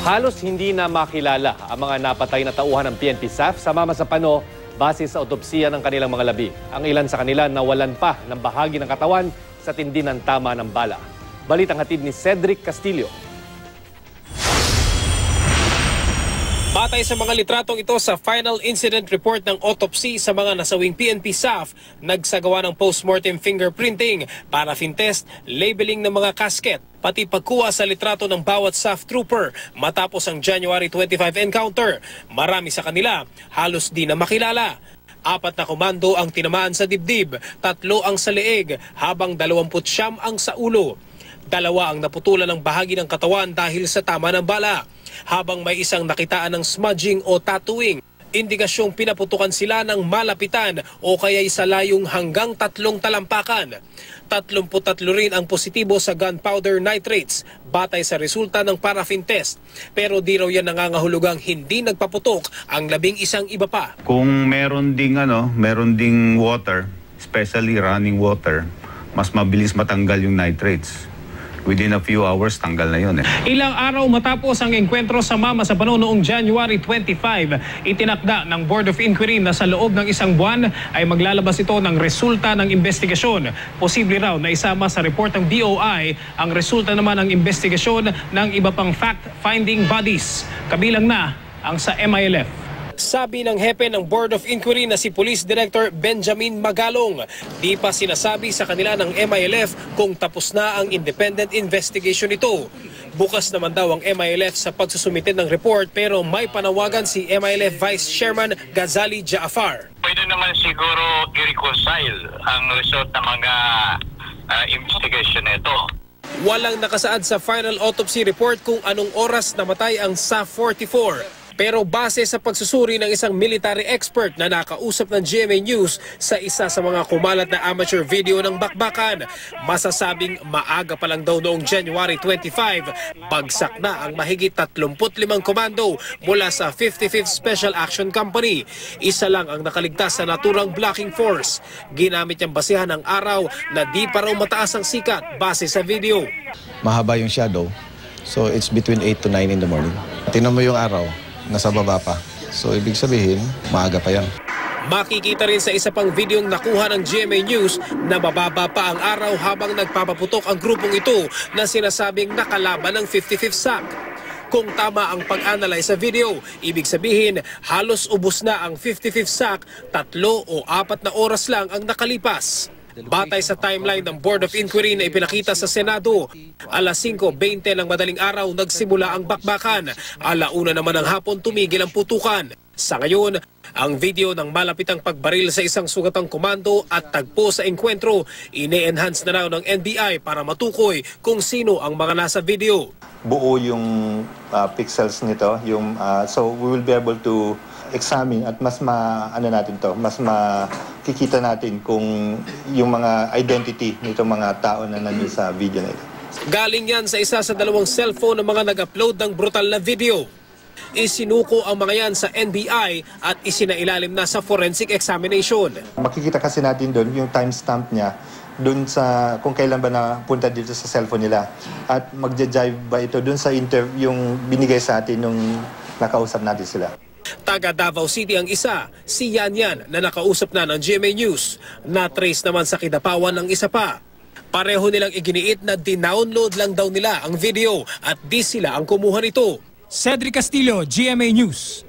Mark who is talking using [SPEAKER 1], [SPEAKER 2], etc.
[SPEAKER 1] Halos hindi na makilala ang mga napatay na tauhan ng PNP staff sa Mamasapano base sa autopsiya ng kanilang mga labi. Ang ilan sa kanila nawalan pa ng bahagi ng katawan sa tindi ng tama ng bala. Balitang hatid ni Cedric Castillo.
[SPEAKER 2] Batay sa mga litratong ito sa final incident report ng autopsy sa mga nasawing PNP staff, nagsagawa ng postmortem fingerprinting, paraffin test, labeling ng mga casket, pati pagkuha sa litrato ng bawat staff trooper matapos ang January 25 encounter. Marami sa kanila halos di na makilala. 4 na komando ang tinamaan sa dibdib, 3 ang sa leeg, habang 29 ang sa ulo. 2 ang naputulan ng bahagi ng katawan dahil sa tama ng bala, habang may isang nakitaan ng smudging o tattooing. Indikasyong pinaputukan sila ng malapitan o kaya'y sa layong hanggang 3 talampakan. 33 rin ang positibo sa gunpowder nitrates batay sa resulta ng paraffin test. Pero di raw yan nangangahulugang hindi nagpaputok ang 11 iba pa.
[SPEAKER 3] Kung meron ding water, especially running water, mas mabilis matanggal yung nitrates. Within a few hours, tanggal na yun.
[SPEAKER 2] Ilang araw matapos ang engkwentro sa Mamasapano noong January 25, itinakda ng Board of Inquiry na sa loob ng 1 buwan ay maglalabas ito ng resulta ng investigasyon. Posible raw na isama sa report ng DOI ang resulta naman ng investigasyon ng iba pang fact-finding bodies, kabilang na ang sa MILF. Sabi ng hepe ng Board of Inquiry na si Police Director Benjamin Magalong, di pa sinasabi sa kanila ng MILF kung tapos na ang independent investigation ito. Bukas naman daw ang MILF sa pagsusumite ng report, pero may panawagan si MILF Vice Chairman Ghazali Jaafar.
[SPEAKER 4] Pwede naman siguro i-reconcile ang result ng mga investigation nito.
[SPEAKER 2] Walang nakasaad sa final autopsy report kung anong oras namatay ang SA-44. Pero base sa pagsusuri ng isang military expert na nakausap ng GMA News sa isa sa mga kumalat na amateur video ng bakbakan, masasabing maaga pa lang daw noong January 25, bagsak na ang mahigit 35 komando mula sa 55th Special Action Company. Isa lang ang nakaligtas sa naturang blocking force. Ginamit niyang basihan ng araw na di pa raw mataas ang sikat base sa video.
[SPEAKER 5] Mahaba yung shadow, so it's between 8 to 9 in the morning. Tingnan mo yung araw, nasa baba pa. So, ibig sabihin, maaga pa yan.
[SPEAKER 2] Makikita rin sa isa pang videong nakuha ng GMA News na mababa pa ang araw habang nagpapaputok ang grupong ito na sinasabing nakalaban ng 55th SAC. Kung tama ang pag-analyze sa video, ibig sabihin halos ubos na ang 55th SAC, 3 o 4 na oras lang ang nakalipas. Batay sa timeline ng Board of Inquiry na ipinakita sa Senado, alas 5:20 ng madaling araw nagsimula ang bakbakan. 1:00 naman ng hapon tumigil ang putukan. Sa ngayon, ang video ng malapitang pagbaril sa isang sugatang komando at tagpo sa engkwentro, ine-enhance na raw ng NBI para matukoy kung sino ang mga nasa video.
[SPEAKER 6] Buo yung pixels nito, so we will be able to examine at mas makikita natin kung yung mga identity nitong mga tao na nandun sa video na ito.
[SPEAKER 2] Galing yan sa isa sa 2 cellphone ng mga nag-upload ng brutal na video. Isinuko ang mga yan sa NBI at isinailalim na sa forensic examination.
[SPEAKER 6] Makikita kasi natin doon yung timestamp niya doon sa kung kailan ba napunta dito sa cellphone nila at magja-jive ba ito doon sa yung binigay sa atin nung nakausap natin sila.
[SPEAKER 2] Taga Davao City ang isa, si Yan na nakausap na ng GMA News. Na-trace naman sa Kidapawan ng isa pa. Pareho nilang iginiit na dinownload lang daw nila ang video at di sila ang kumuha nito. Cedric Castillo, GMA News.